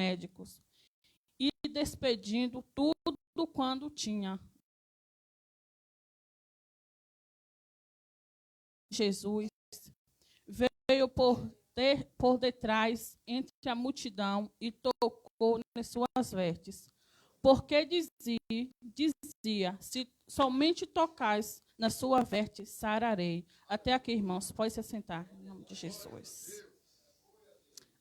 médicos e despedindo tudo quando tinha. Jesus veio por detrás, entre a multidão, e tocou nas suas vestes. Porque dizia, se somente tocais na sua veste, sararei. Até aqui, irmãos, pode se sentar, em nome de Jesus.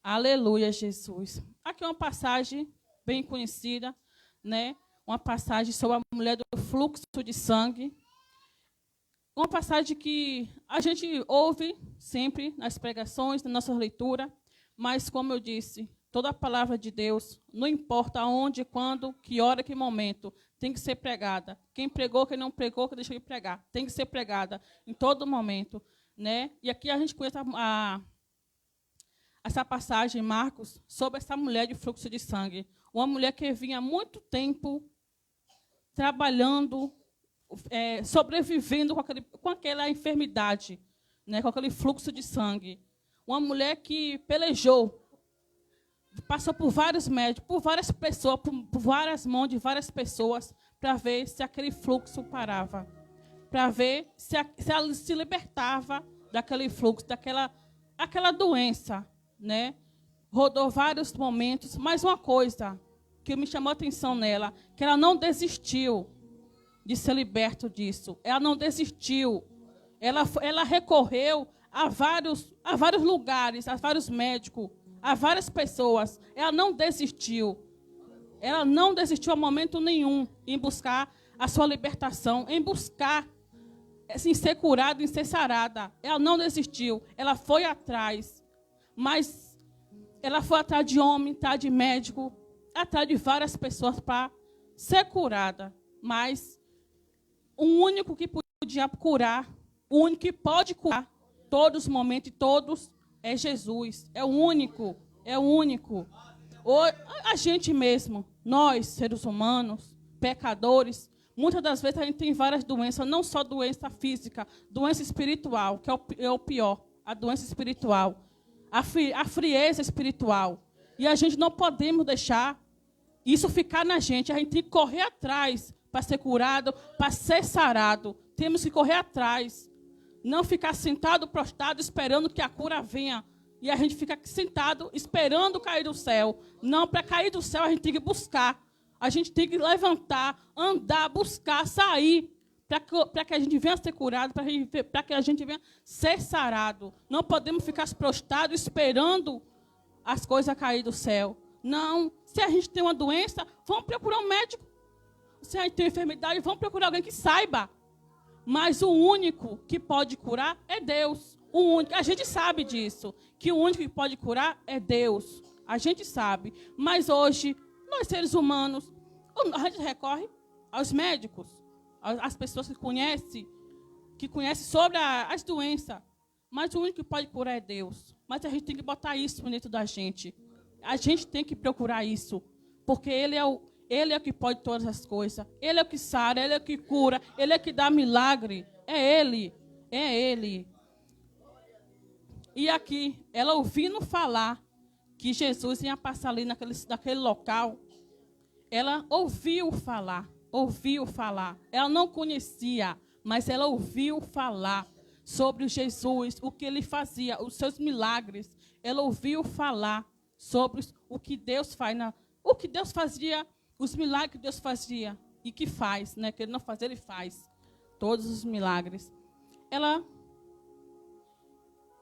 Aleluia, Jesus. Aqui é uma passagem bem conhecida, né? Uma passagem sobre a mulher do fluxo de sangue. Uma passagem que a gente ouve sempre nas pregações, na nossa leitura, mas, como eu disse, toda a palavra de Deus, não importa onde, quando, que hora, que momento, tem que ser pregada. Quem pregou, quem não pregou, que deixa de pregar. Tem que ser pregada em todo momento, né? E aqui a gente conhece essa passagem, Marcos, sobre essa mulher de fluxo de sangue. Uma mulher que vinha há muito tempo trabalhando, sobrevivendo com aquela enfermidade, né, com aquele fluxo de sangue. Uma mulher que pelejou, passou por vários médicos, por várias pessoas, por várias mãos de várias pessoas, para ver se aquele fluxo parava, para ver se ela se libertava daquele fluxo, aquela doença, né? Rodou vários momentos, mas uma coisa que me chamou a atenção nela, que ela não desistiu de ser liberta disso. Ela não desistiu. Ela recorreu a vários lugares, a vários médicos, a várias pessoas. Ela não desistiu. Ela não desistiu a momento nenhum em buscar a sua libertação, em buscar em ser curada, em ser sarada. Ela não desistiu. Ela foi atrás. Mas ela foi atrás de homem, atrás de médico, atrás de várias pessoas para ser curada. Mas o único que podia curar, o único que pode curar todos os momentos e todos é Jesus. É o único, é o único. A gente mesmo, nós, seres humanos, pecadores, muitas das vezes a gente tem várias doenças, não só doença física, doença espiritual, que é o pior, a doença espiritual, a frieza espiritual. E a gente não podemos deixar isso ficar na gente, a gente tem que correr atrás para ser curado, para ser sarado. Temos que correr atrás. Não ficar sentado, prostrado, esperando que a cura venha. E a gente fica sentado, esperando cair do céu. Não, para cair do céu, a gente tem que buscar. A gente tem que levantar, andar, buscar, sair. Para que a gente venha ser curado, para que a gente venha ser sarado. Não podemos ficar prostrados, esperando as coisas cair do céu. Não. Se a gente tem uma doença, vamos procurar um médico. Se a gente tem enfermidade, vamos procurar alguém que saiba. Mas o único que pode curar é Deus. O único, a gente sabe disso, que o único que pode curar é Deus. A gente sabe. Mas hoje, nós seres humanos, a gente recorre aos médicos, às pessoas que conhecem sobre as doenças. Mas o único que pode curar é Deus. Mas a gente tem que botar isso dentro da gente. A gente tem que procurar isso. Porque Ele é o que pode todas as coisas. Ele é o que sara, Ele é o que cura, Ele é o que dá milagre. É Ele. É Ele. E aqui, ela ouvindo falar que Jesus ia passar ali naquele local, ela ouviu falar. Ela não conhecia, mas ela ouviu falar sobre Jesus, o que Ele fazia, os seus milagres. Ela ouviu falar sobre o que Deus faz, o que Deus fazia, os milagres que Deus fazia e que faz, né? Que Ele não faz, Ele faz todos os milagres.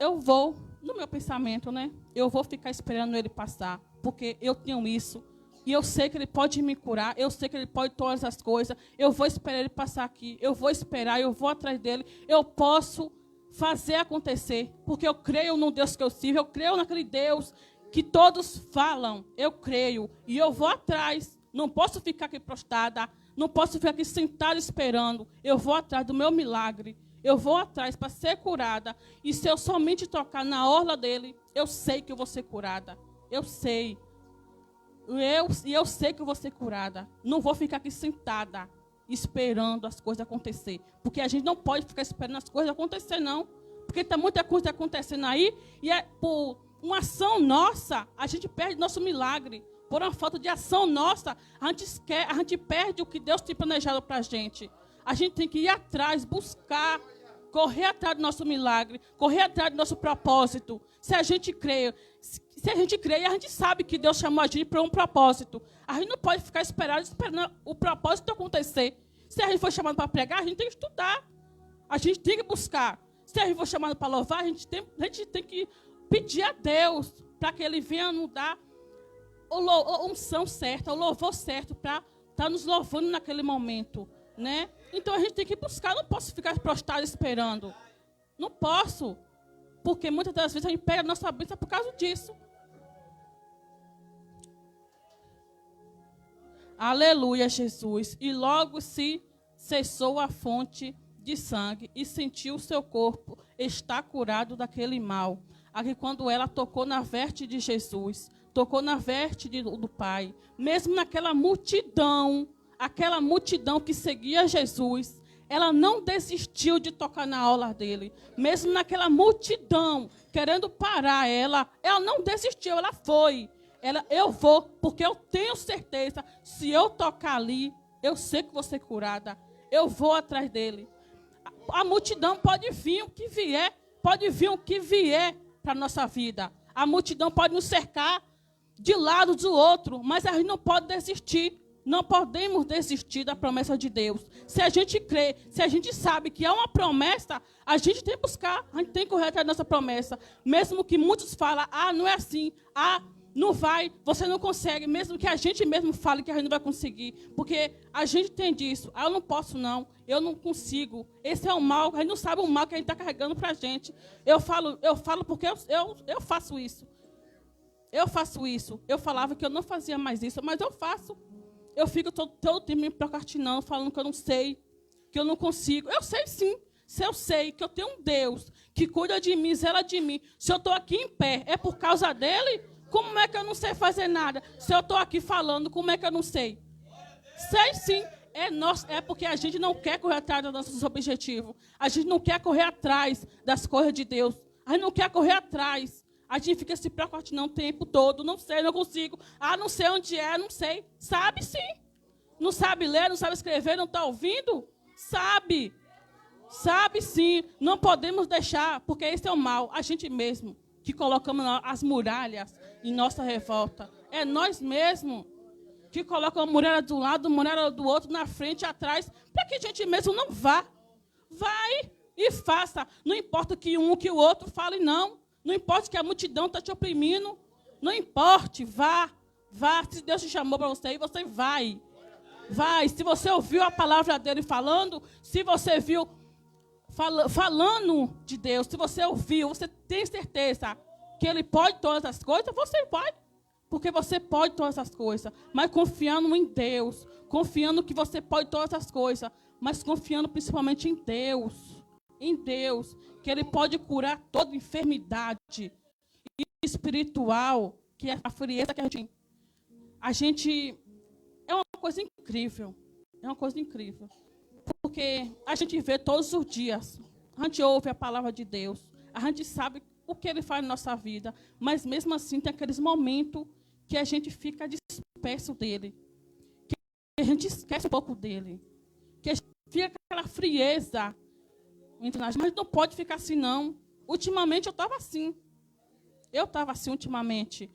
Eu vou, no meu pensamento, né? Eu vou ficar esperando Ele passar, porque eu tenho isso. E eu sei que Ele pode me curar, eu sei que Ele pode todas as coisas. Eu vou esperar Ele passar aqui, eu vou esperar, eu vou atrás dEle. Eu posso fazer acontecer, porque eu creio no Deus que eu sirvo, eu creio naquele Deus que todos falam, eu creio. E eu vou atrás. Não posso ficar aqui prostrada, não posso ficar aqui sentada esperando. Eu vou atrás do meu milagre. Eu vou atrás para ser curada. E se eu somente tocar na orla dele, eu sei que eu vou ser curada. Eu sei. Eu sei que eu vou ser curada. Não vou ficar aqui sentada, esperando as coisas acontecer. Porque a gente não pode ficar esperando as coisas acontecer, não. Porque tem muita coisa acontecendo aí. E por uma ação nossa, a gente perde nosso milagre. por uma falta de ação nossa, a gente perde o que Deus tem planejado para a gente. A gente tem que ir atrás, buscar, correr atrás do nosso milagre, correr atrás do nosso propósito. Se a gente crê, a gente sabe que Deus chamou a gente para um propósito. A gente não pode ficar esperando o propósito acontecer. Se a gente for chamado para pregar, a gente tem que estudar. A gente tem que buscar. Se a gente for chamado para louvar, a gente tem que pedir a Deus para que Ele venha nos dar a unção certa, o louvor certo para estar nos louvando naquele momento, né? Então a gente tem que buscar. Não posso ficar prostrado esperando. Não posso. Porque muitas das vezes a gente pega a nossa bênção por causa disso. Aleluia, Jesus. E logo se cessou a fonte de sangue e sentiu o seu corpo estar curado daquele mal. Aqui quando ela tocou na veste de Jesus, tocou na veste do Pai, mesmo naquela multidão, aquela multidão que seguia Jesus, ela não desistiu de tocar na aula dele. Mesmo naquela multidão querendo parar ela não desistiu, ela foi. Eu vou, porque eu tenho certeza, se eu tocar ali, eu sei que vou ser curada. Eu vou atrás dele. A multidão pode vir o que vier, para a nossa vida. A multidão pode nos cercar de lado do outro, mas a gente não pode desistir. Não podemos desistir da promessa de Deus. Se a gente crê, se a gente sabe que é uma promessa, a gente tem que buscar, a gente tem que correr atrás da nossa promessa. Mesmo que muitos falem, não é assim, não vai, você não consegue. Mesmo que a gente mesmo fale que a gente não vai conseguir. Porque a gente tem disso, eu não posso não, eu não consigo. Esse é o mal, a gente não sabe o mal que a gente está carregando para a gente. Eu falo porque eu faço isso. Eu faço isso. Eu falava que eu não fazia mais isso, mas eu faço. Eu fico todo tempo me procrastinando, falando que eu não sei, que eu não consigo. Eu sei sim. Se eu sei que eu tenho um Deus que cuida de mim, zela de mim. Se eu estou aqui em pé, é por causa dele? Como é que eu não sei fazer nada? Se eu estou aqui falando, como é que eu não sei? Sei sim. É porque a gente não quer correr atrás dos nossos objetivos. A gente não quer correr atrás das coisas de Deus. A gente não quer correr atrás. A gente fica se procrastinando o tempo todo. Não sei, não consigo. Não sei onde é, não sei. Sabe sim. Não sabe ler, não sabe escrever, não está ouvindo? Sabe. Sabe sim. Não podemos deixar, porque esse é o mal. A gente mesmo que colocamos as muralhas em nossa revolta. É nós mesmos que colocamos a muralha de um lado, a muralha do outro, na frente e atrás, para que a gente mesmo não vá. Vai e faça. Não importa que o outro fale, não. Não importa que a multidão está te oprimindo. Não importa, vá. Se Deus te chamou para você ir, você vai. Vai. Se você ouviu a palavra dele falando, se você viu falando de Deus, se você ouviu, você tem certeza que ele pode todas as coisas, você vai. Porque você pode todas as coisas. Mas confiando em Deus. Confiando que você pode todas as coisas. Mas confiando principalmente em Deus. Em Deus, que Ele pode curar toda enfermidade espiritual, que é a frieza que a gente é uma coisa incrível, porque a gente vê todos os dias, a gente ouve a palavra de Deus, a gente sabe o que Ele faz na nossa vida, mas mesmo assim tem aqueles momentos que a gente fica disperso dEle, que a gente esquece um pouco dEle, que a gente fica com aquela frieza. Mas não pode ficar assim, não. Ultimamente eu estava assim. Ultimamente.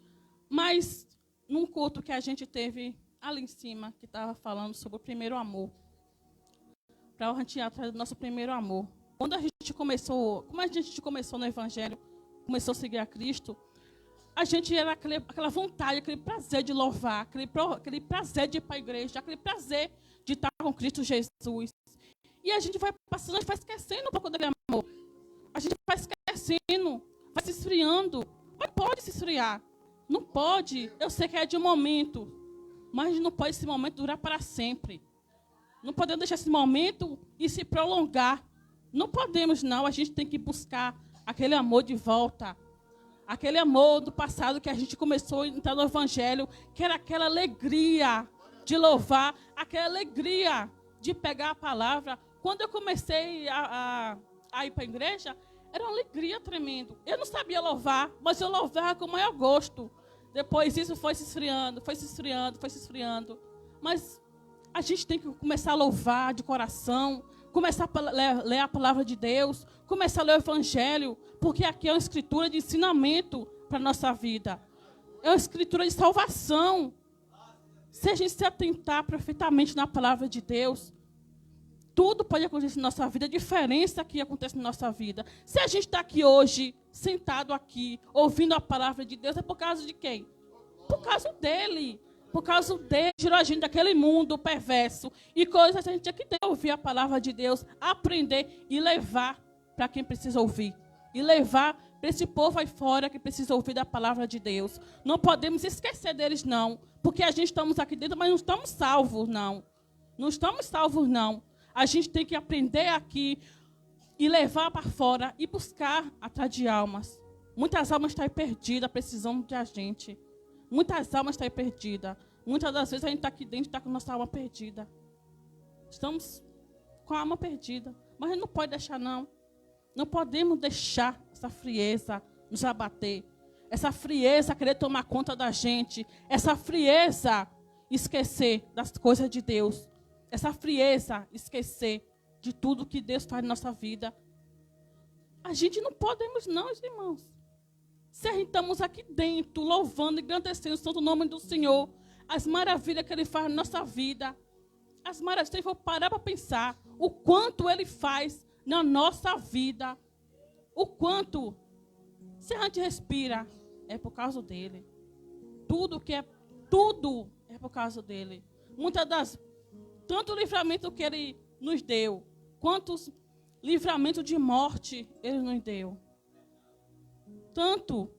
Mas num culto que a gente teve ali em cima, que estava falando sobre o primeiro amor. Para a gente ir atrás do nosso primeiro amor. Como a gente começou no Evangelho, começou a seguir a Cristo, a gente era aquela vontade, aquele prazer de louvar, aquele prazer de ir para a igreja, aquele prazer de estar com Cristo Jesus. E a gente vai passando, a gente vai esquecendo um pouco daquele amor. A gente vai esquecendo, vai se esfriando. Não pode se esfriar. Não pode. Eu sei que é de um momento. Mas não pode esse momento durar para sempre. Não podemos deixar esse momento e se prolongar. Não podemos, não. A gente tem que buscar aquele amor de volta. Aquele amor do passado que a gente começou a entrar no Evangelho, que era aquela alegria de louvar, aquela alegria de pegar a palavra. Quando eu comecei a ir para a igreja, era uma alegria tremenda. Eu não sabia louvar, mas eu louvava com o maior gosto. Depois isso foi se esfriando, foi se esfriando, foi se esfriando. Mas a gente tem que começar a louvar de coração, começar a ler a palavra de Deus, começar a ler o Evangelho, porque aqui é uma escritura de ensinamento para a nossa vida. É uma escritura de salvação. Se a gente se atentar perfeitamente na palavra de Deus, tudo pode acontecer na nossa vida, a diferença que acontece na nossa vida. Se a gente está aqui hoje, sentado aqui, ouvindo a palavra de Deus, é por causa de quem? Por causa dele. Por causa dele, tirou a gente daquele mundo perverso. E coisas a gente tinha que ter, ouvir a palavra de Deus, aprender e levar para quem precisa ouvir. E levar para esse povo aí fora que precisa ouvir da palavra de Deus. Não podemos esquecer deles, não. Porque a gente estamos aqui dentro, mas não estamos salvos, não. Não estamos salvos, não. A gente tem que aprender aqui e levar para fora e buscar atrás de almas. Muitas almas estão aí perdidas, precisando de a gente. Muitas almas estão aí perdidas. Muitas das vezes a gente está aqui dentro e está com a nossa alma perdida. Estamos com a alma perdida. Mas a gente não pode deixar, não. Não podemos deixar essa frieza nos abater. Essa frieza querer tomar conta da gente. Essa frieza esquecer das coisas de Deus. Essa frieza esquecer de tudo que Deus faz na nossa vida. A gente não podemos não, irmãos. Se a gente estamos aqui dentro, louvando e engrandecendo o santo nome do Senhor, as maravilhas que Ele faz na nossa vida, as maravilhas, se for parar para pensar, o quanto Ele faz na nossa vida, o quanto, se a gente respira, é por causa dEle. Tudo é por causa dEle. Muitas das tanto livramento que Ele nos deu, quantos livramentos de morte Ele nos deu. Tanto.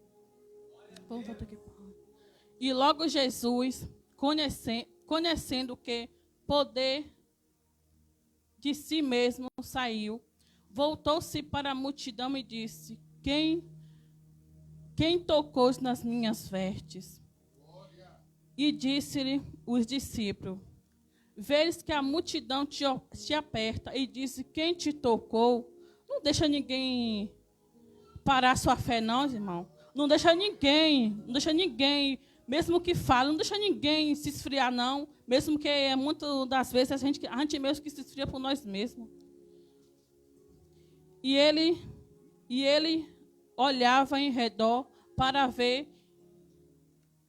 Vamos voltar aqui. E logo Jesus, conhecendo que poder de si mesmo saiu, voltou-se para a multidão e disse: Quem tocou nas minhas vestes? E disse-lhe os discípulos: Vês que a multidão te aperta e disse: Quem te tocou? Não deixa ninguém parar sua fé, não, irmão. Não deixa ninguém, mesmo que fale, não deixa ninguém se esfriar, não. Mesmo que muitas das vezes a gente mesmo que se esfria por nós mesmos. E ele olhava em redor para ver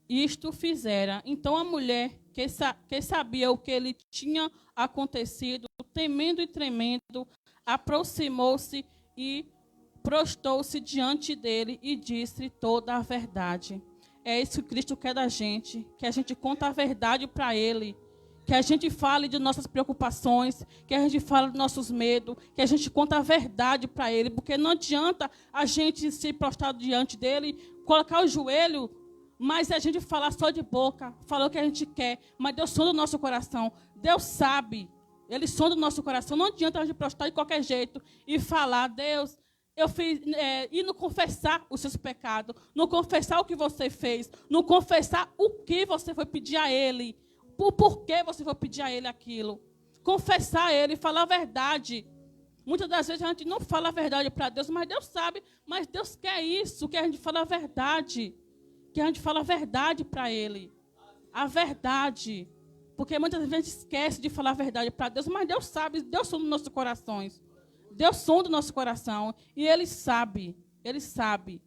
isto fizera. Então a mulher que sabia o que lhe tinha acontecido, temendo e tremendo, aproximou-se e prostou-se diante dele e disse toda a verdade. É isso que Cristo quer da gente, que a gente conte a verdade para Ele, que a gente fale de nossas preocupações, que a gente fale dos nossos medos, que a gente conte a verdade para Ele, porque não adianta a gente se prostrar diante dEle, colocar o joelho, mas a gente falar só de boca, falar o que a gente quer, mas Deus sonda o nosso coração, Deus sabe, Ele sonda o nosso coração, não adianta a gente prostrar de qualquer jeito e falar: Deus, eu fiz, e não confessar os seus pecados, não confessar o que você fez, não confessar o que você foi pedir a Ele, o porquê você foi pedir a Ele aquilo. Confessar a Ele, falar a verdade. Muitas das vezes a gente não fala a verdade para Deus, mas Deus sabe, mas Deus quer isso, que a gente fale a verdade, que a gente fale a verdade para Ele. A verdade. Porque muitas vezes a gente esquece de falar a verdade para Deus, mas Deus sabe, Deus sonda os nossos corações. Deus sonda o nosso coração e Ele sabe, Ele sabe.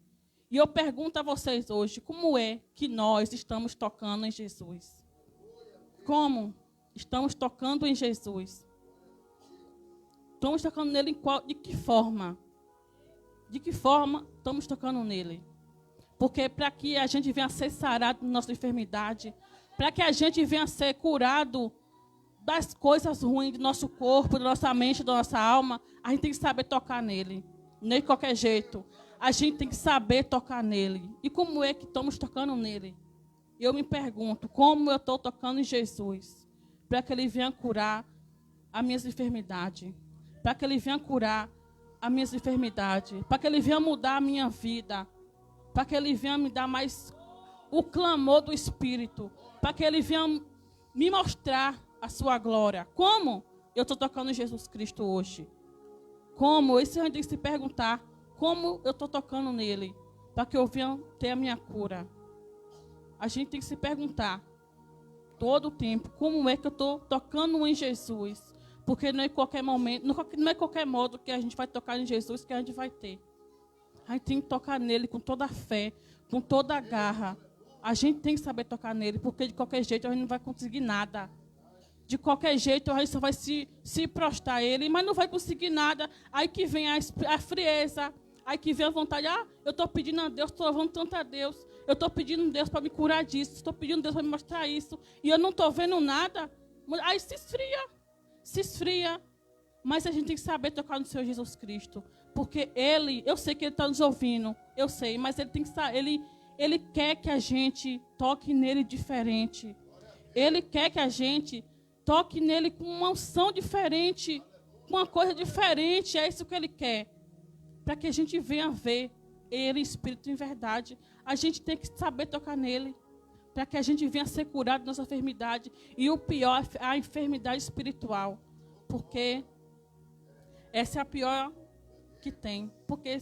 E eu pergunto a vocês hoje, como é que nós estamos tocando em Jesus? Como estamos tocando em Jesus? Estamos tocando nele de que forma? De que forma estamos tocando nele? Porque para que a gente venha ser sarado da nossa enfermidade, para que a gente venha ser curado das coisas ruins do nosso corpo, da nossa mente, da nossa alma, a gente tem que saber tocar nele. Nem de qualquer jeito. A gente tem que saber tocar nele. E como é que estamos tocando nele? Eu me pergunto, como eu estou tocando em Jesus? Para que Ele venha curar as minhas enfermidades. Para que Ele venha curar as minhas enfermidades. Para que Ele venha mudar a minha vida. Para que Ele venha me dar mais o clamor do Espírito. Para que Ele venha me mostrar a sua glória. Como eu estou tocando em Jesus Cristo hoje? Como? Isso a gente tem que se perguntar. Como eu estou tocando nele? Para que eu venha ter a minha cura. a gente tem que se perguntar todo o tempo, como é que eu estou tocando em Jesus? Porque não é qualquer momento, não é qualquer modo que a gente vai tocar em Jesus que a gente vai ter. A gente tem que tocar nele com toda a fé, com toda a garra. A gente tem que saber tocar nele, porque de qualquer jeito a gente não vai conseguir nada. De qualquer jeito a gente só vai se prostrar a ele, mas não vai conseguir nada. Aí que vem a frieza, aí que vem a vontade. Eu estou pedindo a Deus, estou louvando tanto a Deus. Eu estou pedindo a Deus para me curar disso, estou pedindo a Deus para me mostrar isso. E eu não estou vendo nada. Aí se esfria. Mas a gente tem que saber tocar no Senhor Jesus Cristo. Porque Ele, eu sei que Ele está nos ouvindo, eu sei, mas Ele tem que estar, Ele quer que a gente toque nele diferente. Ele quer que a gente toque nele com uma unção diferente, com uma coisa diferente. É isso que Ele quer. Para que a gente venha ver Ele, Espírito em verdade. A gente tem que saber tocar nele. Para que a gente venha ser curado da nossa enfermidade. E o pior é a enfermidade espiritual. Porque essa é a pior que tem. Porque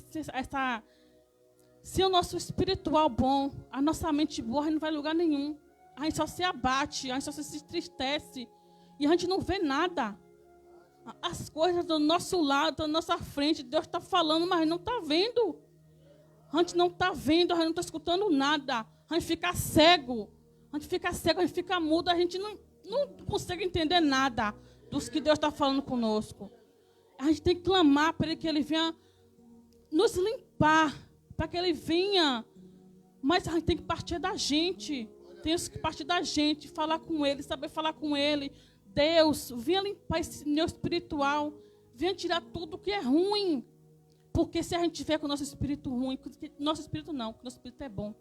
se o nosso espiritual bom, a nossa mente boa, a gente não vai em lugar nenhum. A gente só se abate, a gente só se entristece. E a gente não vê nada. As coisas do nosso lado, da nossa frente, Deus está falando, mas não está vendo. A gente não está vendo, a gente não está escutando nada. A gente fica cego. A gente fica mudo, a gente não consegue entender nada dos que Deus está falando conosco. A gente tem que clamar para Ele que Ele venha nos limpar, para que Ele venha. Mas a gente tem que partir da gente. Tem que partir da gente, falar com Ele, saber falar com Ele. Deus, venha limpar esse meu espiritual. Venha tirar tudo que é ruim. Porque se a gente tiver com o nosso espírito ruim, nosso espírito não, porque nosso espírito é bom.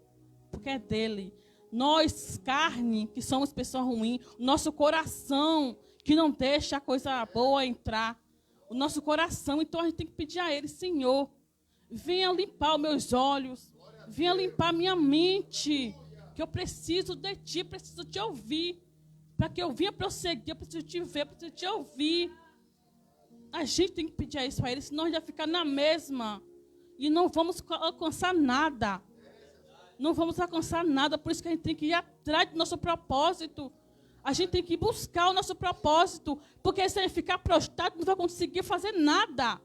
Porque é dele. Nós, carne, que somos pessoas ruins, nosso coração, que não deixa a coisa boa entrar. O nosso coração, então a gente tem que pedir a Ele, Senhor, venha limpar os meus olhos, venha limpar minha mente, que eu preciso de Ti, preciso Te ouvir. Para que eu venha prosseguir, eu preciso Te ver, eu preciso Te ouvir. A gente tem que pedir isso a Ele, senão a gente vai ficar na mesma. E não vamos alcançar nada. Não vamos alcançar nada, por isso que a gente tem que ir atrás do nosso propósito. A gente tem que buscar o nosso propósito, porque se a gente ficar prostrado, não vai conseguir fazer nada.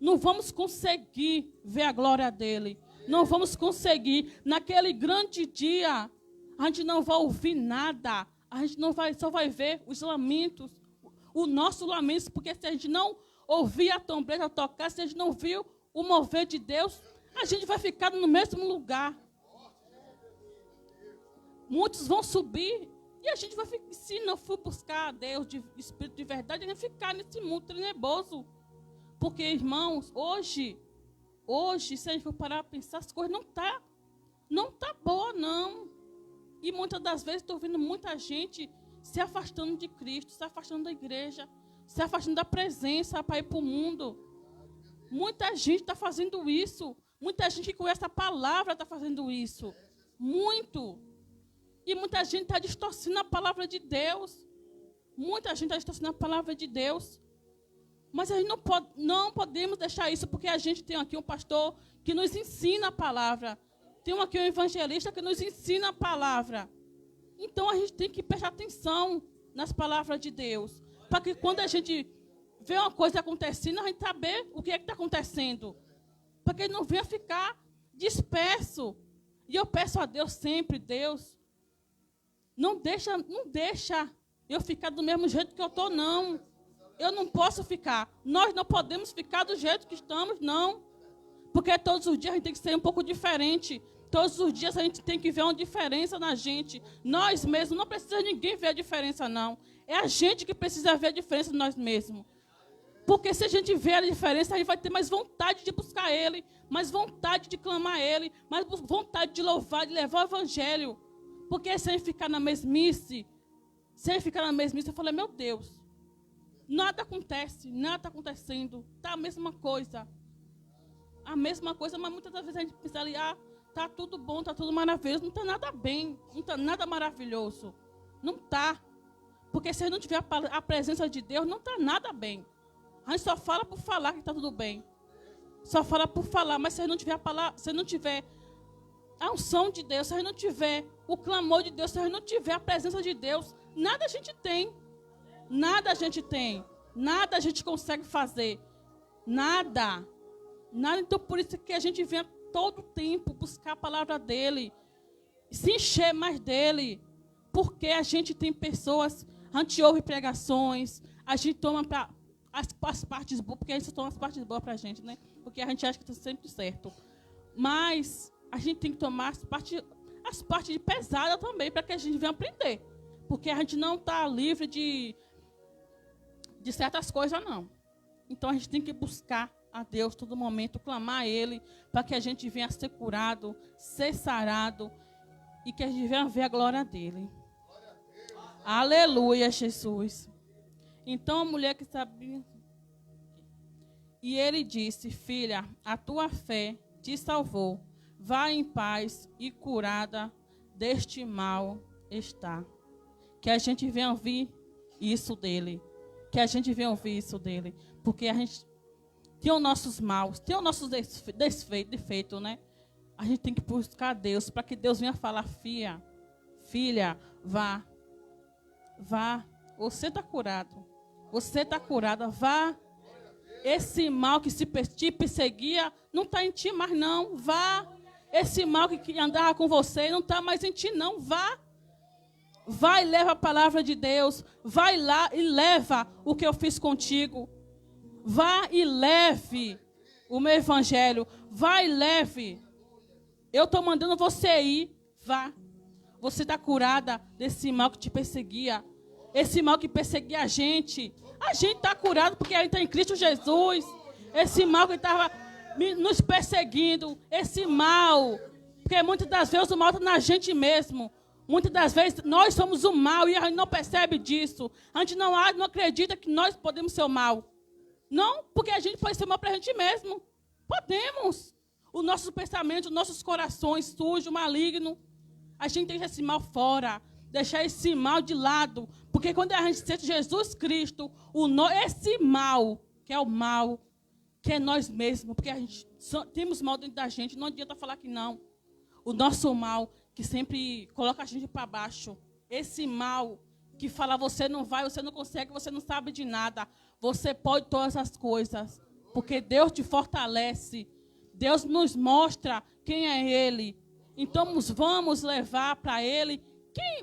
Não vamos conseguir ver a glória dEle. Não vamos conseguir. Naquele grande dia, a gente não vai ouvir nada. A gente só vai ver os lamentos, o nosso lamento, porque se a gente não ouvir a trombeta tocar, se a gente não viu o mover de Deus, a gente vai ficar no mesmo lugar. Muitos vão subir e a gente vai ficar, se não for buscar a Deus de Espírito de verdade, a gente vai ficar nesse mundo tenebroso. Porque, irmãos, hoje, se a gente for parar para pensar, as coisas não tá boa, não. E muitas das vezes estou vendo muita gente se afastando de Cristo, se afastando da igreja, se afastando da presença para ir para o mundo. Muita gente está fazendo isso. Muita gente que conhece a palavra está fazendo isso. Muito. E muita gente está distorcendo a palavra de Deus. Muita gente está distorcendo a palavra de Deus. Mas a gente não podemos deixar isso, porque a gente tem aqui um pastor que nos ensina a palavra. Tem aqui um evangelista que nos ensina a palavra. Então a gente tem que prestar atenção nas palavras de Deus. Para que quando a gente vê uma coisa acontecendo, a gente saber o que é que está acontecendo. Para que ele não venha ficar disperso. E eu peço a Deus sempre, Deus, não deixa eu ficar do mesmo jeito que eu estou, não. Eu não posso ficar. Nós não podemos ficar do jeito que estamos, não. Porque todos os dias a gente tem que ser um pouco diferente. Todos os dias a gente tem que ver uma diferença na gente. Nós mesmos, não precisa ninguém ver a diferença, não. É a gente que precisa ver a diferença de nós mesmos. Porque se a gente vê a diferença, a gente vai ter mais vontade de buscar Ele, mais vontade de clamar a Ele, mais vontade de louvar, de levar o Evangelho. Porque se a gente ficar na mesmice, eu falei, meu Deus, nada acontece, nada está acontecendo, está a mesma coisa. A mesma coisa, mas muitas das vezes a gente pensa ali, está tudo bom, está tudo maravilhoso. Não está nada bem, não está nada maravilhoso. Não está. Porque se a gente não tiver a presença de Deus, não está nada bem. A gente só fala por falar que está tudo bem. Só fala por falar, mas se a gente não tiver a palavra, se a gente não tiver a unção de Deus, se a gente não tiver o clamor de Deus, se a gente não tiver a presença de Deus, nada a gente tem. Nada a gente tem. Nada a gente consegue fazer. Nada. Nada. Então, por isso que a gente vem todo tempo buscar a palavra dele. Se encher mais dele. Porque a gente tem pessoas, a gente ouve pregações, a gente toma as partes boas, porque a gente toma as partes boas para a gente, né? Porque a gente acha que está sempre certo. Mas a gente tem que tomar as partes pesadas também, para que a gente venha aprender. Porque a gente não está livre de certas coisas, não. Então a gente tem que buscar a Deus todo momento, clamar a Ele, para que a gente venha ser curado, ser sarado, e que a gente venha ver a glória dEle. Aleluia, Jesus. Então a mulher que sabia... E ele disse, filha, a tua fé te salvou. Vá em paz e curada deste mal está. Que a gente venha ouvir isso dele. Que a gente venha ouvir isso dele. Porque a gente tem os nossos maus, tem os nossos defeitos, né? A gente tem que buscar Deus, para que Deus venha falar, filha, vá. Vá. Você está curado. Você está curada. Vá. Esse mal que te perseguia não está em ti mais, não. Vá. Esse mal que andava com você não está mais em ti, não. Vá. Vai e leva a palavra de Deus. Vai lá e leva o que eu fiz contigo. Vá e leve o meu evangelho. Vai e leve. Eu estou mandando você ir. Vá. Você está curada desse mal que te perseguia. Esse mal que perseguia a gente. A gente está curado porque a gente está em Cristo Jesus. Esse mal que estava nos perseguindo. Esse mal. Porque muitas das vezes o mal está na gente mesmo. Muitas das vezes nós somos o mal e a gente não percebe disso. A gente não acredita que nós podemos ser o mal. Não, porque a gente pode ser mal para a gente mesmo. Podemos. Os nossos pensamentos, os nossos corações sujos, malignos. A gente deixa esse mal fora. Deixar esse mal de lado. Porque quando a gente sente Jesus Cristo, esse mal, que é o mal, que é nós mesmos. Porque a gente temos mal dentro da gente. Não adianta falar que não. O nosso mal, que sempre coloca a gente para baixo. Esse mal que fala, você não vai, você não consegue, você não sabe de nada. Você pode todas as coisas. Porque Deus te fortalece. Deus nos mostra quem é Ele. Então, vamos levar para Ele.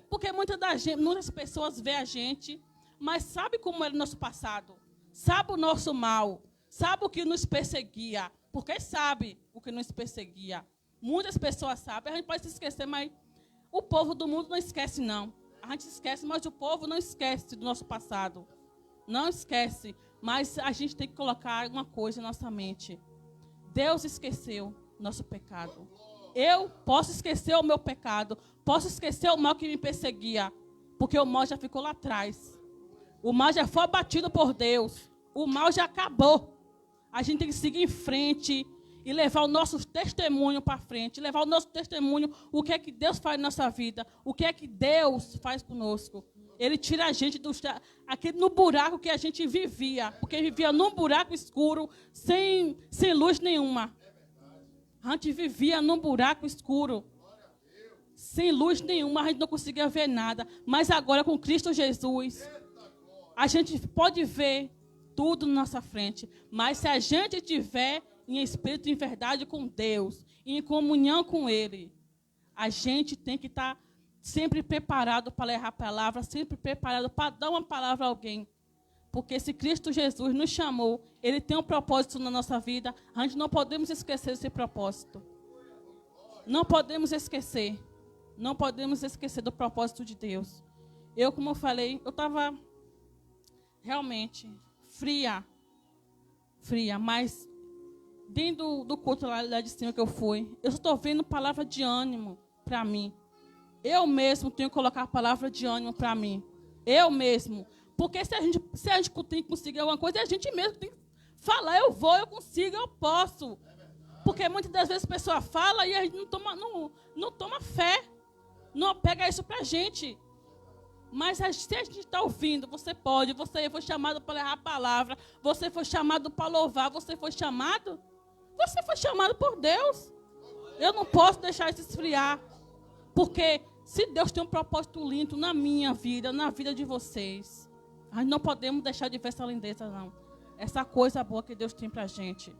Porque muitas pessoas veem a gente, mas sabe como era o nosso passado. Sabe o nosso mal. Sabe o que nos perseguia. Porque sabe o que nos perseguia. Muitas pessoas sabem. A gente pode se esquecer, mas o povo do mundo não esquece, não. A gente esquece, mas o povo não esquece do nosso passado. Não esquece. Mas a gente tem que colocar uma coisa na nossa mente. Deus esqueceu nosso pecado. Eu posso esquecer o meu pecado. Posso esquecer o mal que me perseguia. Porque o mal já ficou lá atrás. O mal já foi abatido por Deus. O mal já acabou. A gente tem que seguir em frente e levar o nosso testemunho para frente. Levar o nosso testemunho, o que é que Deus faz na nossa vida. O que é que Deus faz conosco. Ele tira a gente no buraco que a gente vivia. Porque vivia num buraco escuro, sem luz nenhuma. A gente vivia num buraco escuro, sem luz nenhuma, a gente não conseguia ver nada. Mas agora, com Cristo Jesus, a gente pode ver tudo na nossa frente. Mas se a gente estiver em espírito e em verdade com Deus, em comunhão com Ele, a gente tem que estar sempre preparado para levar a palavra, sempre preparado para dar uma palavra a alguém. Porque se Cristo Jesus nos chamou, Ele tem um propósito na nossa vida, a gente não podemos esquecer esse propósito. Não podemos esquecer. Não podemos esquecer do propósito de Deus. Eu, como eu falei, eu estava realmente fria, mas dentro do culto lá de cima que eu fui, eu estou vendo palavra de ânimo para mim. Eu mesmo tenho que colocar a palavra de ânimo para mim. Eu mesmo. Porque se a gente tem que conseguir alguma coisa, a gente mesmo tem que falar, eu vou, eu consigo, eu posso. Porque muitas das vezes a pessoa fala e a gente não toma fé. Não pega isso pra gente. Mas se a gente está ouvindo, você pode, você foi chamado para levar a palavra, você foi chamado para louvar, você foi chamado por Deus. Eu não posso deixar isso esfriar. Porque Se Deus tem um propósito lindo na minha vida, na vida de vocês, a gente não podemos deixar de ver essa lindeza, não. Essa coisa boa que Deus tem pra gente.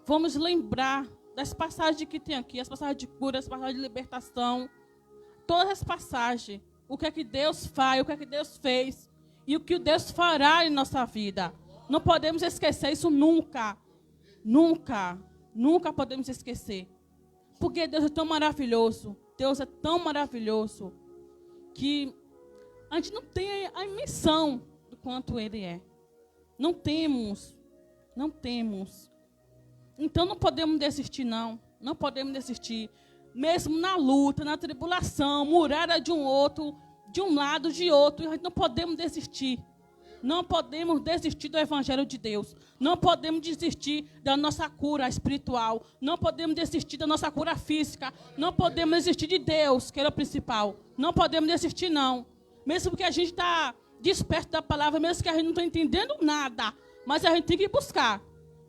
Vamos lembrar das passagens que tem aqui, as passagens de cura, as passagens de libertação, todas as passagens, o que é que Deus faz, o que é que Deus fez e o que Deus fará em nossa vida. Não podemos esquecer isso nunca, nunca, nunca podemos esquecer. Porque Deus é tão maravilhoso, Deus é tão maravilhoso, que a gente não tem a dimensão do quanto Ele é. Não temos. Então não podemos desistir, não. Não podemos desistir. Mesmo na luta, na tribulação, muralha de um outro, de um lado, de outro, a gente não podemos desistir. Não podemos desistir do Evangelho de Deus. Não podemos desistir da nossa cura espiritual. Não podemos desistir da nossa cura física. Não podemos desistir de Deus, que é o principal. Não podemos desistir, não. Mesmo que a gente está disperso da palavra, mesmo que a gente não está entendendo nada. Mas a gente tem que buscar.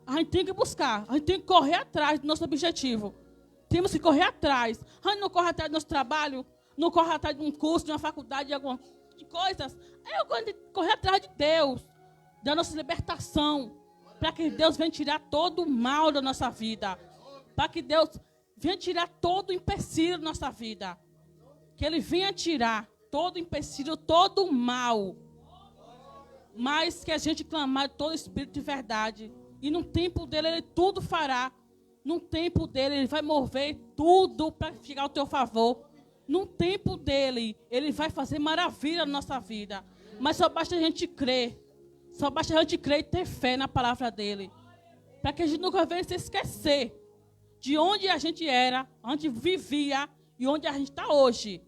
A gente tem que buscar. A gente tem que correr atrás do nosso objetivo. Temos que correr atrás. A gente não corre atrás do nosso trabalho, não corre atrás de um curso, de uma faculdade, de alguma coisas. Eu gosto de correr atrás de Deus, da nossa libertação, para que Deus venha tirar todo o mal da nossa vida, para que Deus venha tirar todo o empecilho da nossa vida, que Ele venha tirar todo o empecilho, todo o mal, mas que a gente clamar todo o Espírito de verdade, e no tempo dele Ele tudo fará, no tempo dele Ele vai mover tudo para ficar ao teu favor. No tempo dele, Ele vai fazer maravilha na nossa vida. Mas só basta a gente crer. Só basta a gente crer e ter fé na palavra dele. Para que a gente nunca venha se esquecer de onde a gente era, onde vivia e onde a gente está hoje.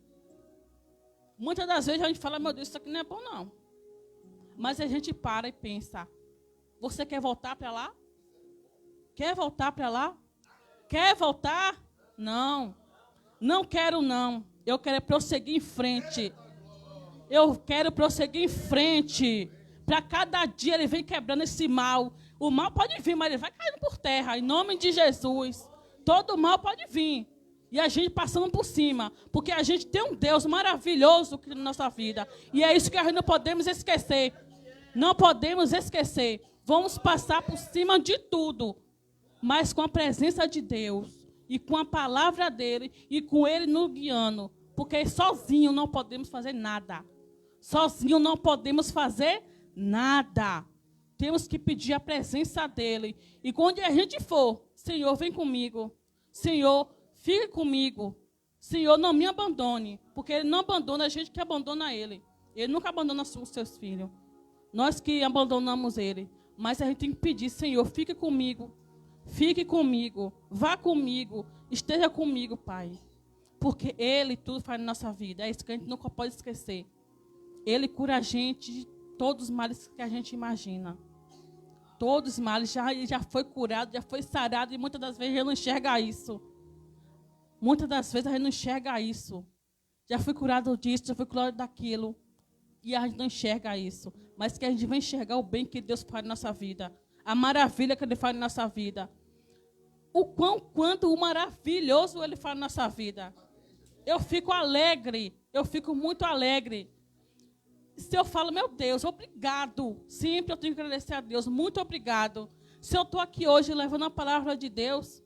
Muitas das vezes a gente fala, meu Deus, isso aqui não é bom não. Mas a gente para e pensa, você quer voltar para lá? Quer voltar para lá? Quer voltar? Não. Não quero, não. Eu quero prosseguir em frente. Eu quero prosseguir em frente. Para cada dia Ele vem quebrando esse mal. O mal pode vir, mas ele vai caindo por terra. Em nome de Jesus. Todo mal pode vir. E a gente passando por cima. Porque a gente tem um Deus maravilhoso na nossa vida. E é isso que a gente não podemos esquecer. Não podemos esquecer. Vamos passar por cima de tudo. Mas com a presença de Deus. E com a palavra dele, e com ele nos guiando. Porque sozinho não podemos fazer nada. Sozinho não podemos fazer nada. Temos que pedir a presença dele. E quando a gente for, Senhor, vem comigo. Senhor, fique comigo. Senhor, não me abandone. Porque ele não abandona a gente que abandona ele. Ele nunca abandona os seus filhos. Nós que abandonamos ele. Mas a gente tem que pedir, Senhor, fique comigo. Fique comigo, vá comigo, esteja comigo, Pai. Porque Ele tudo faz na nossa vida. É isso que a gente nunca pode esquecer. Ele cura a gente de todos os males que a gente imagina. Todos os males, já foi curado, já foi sarado. E muitas das vezes a gente não enxerga isso. Muitas das vezes a gente não enxerga isso. Já foi curado disso, já foi curado daquilo. E a gente não enxerga isso. Mas que a gente vai enxergar o bem que Deus faz na nossa vida. A maravilha que Ele faz na nossa vida. Quanto o maravilhoso Ele faz na nossa vida. Eu fico alegre. Eu fico muito alegre. Se eu falo, meu Deus, obrigado. Sempre eu tenho que agradecer a Deus. Muito obrigado. Se eu estou aqui hoje levando a palavra de Deus,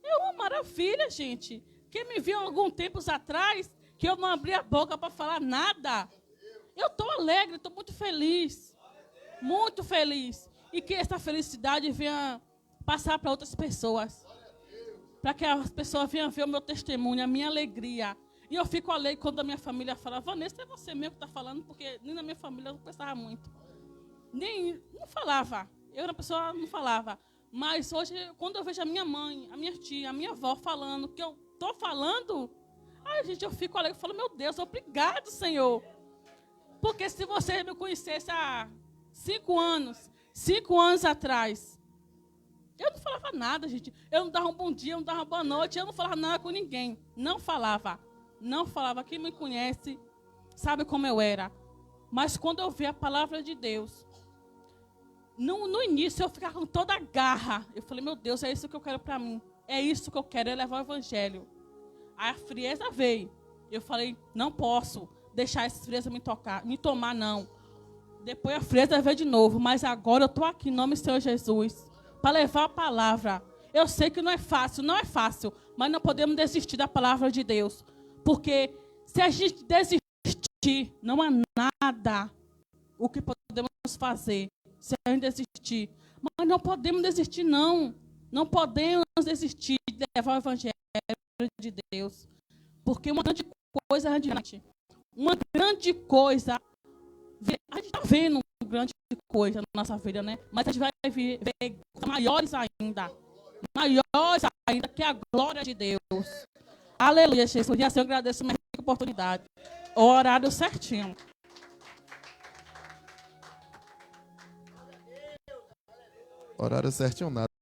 é uma maravilha, gente. Quem me viu algum tempo atrás, que eu não abri a boca para falar nada. Eu estou alegre, estou muito feliz. Muito feliz. E que essa felicidade venha passar para outras pessoas. Para que as pessoas venham ver o meu testemunho, a minha alegria. E eu fico alegre quando a minha família fala, Vanessa, é você mesmo que está falando, porque nem na minha família eu não pensava muito. Não falava. Eu era uma pessoa que não falava. Mas hoje, quando eu vejo a minha mãe, a minha tia, a minha avó falando, que eu estou falando, ai, gente, eu fico alegre. Eu falo, meu Deus, obrigado, Senhor. Porque se você me conhecesse há 5 anos atrás, eu não falava nada, gente. Eu não dava um bom dia, eu não dava uma boa noite, eu não falava nada com ninguém. Não falava. Não falava. Quem me conhece sabe como eu era. Mas quando eu vi a palavra de Deus, no início eu ficava com toda a garra. Eu falei, meu Deus, é isso que eu quero para mim. É isso que eu quero, é levar o Evangelho. Aí a frieza veio. Eu falei, não posso deixar essa fresa me tomar, não. Depois a fresa veio de novo, mas agora eu estou aqui em nome do Senhor Jesus, para levar a palavra. Eu sei que não é fácil, mas não podemos desistir da palavra de Deus. Porque se a gente desistir, não há nada o que podemos fazer se a gente desistir. Mas não podemos desistir, não. Não podemos desistir de levar o evangelho de Deus. Porque uma grande coisa, a gente está vendo uma grande coisa na nossa vida, né? Mas a gente vai ver maiores ainda. Maiores ainda que a glória de Deus. Aleluia, Jesus. E assim eu agradeço uma oportunidade. O horário certinho. Horário certinho nada.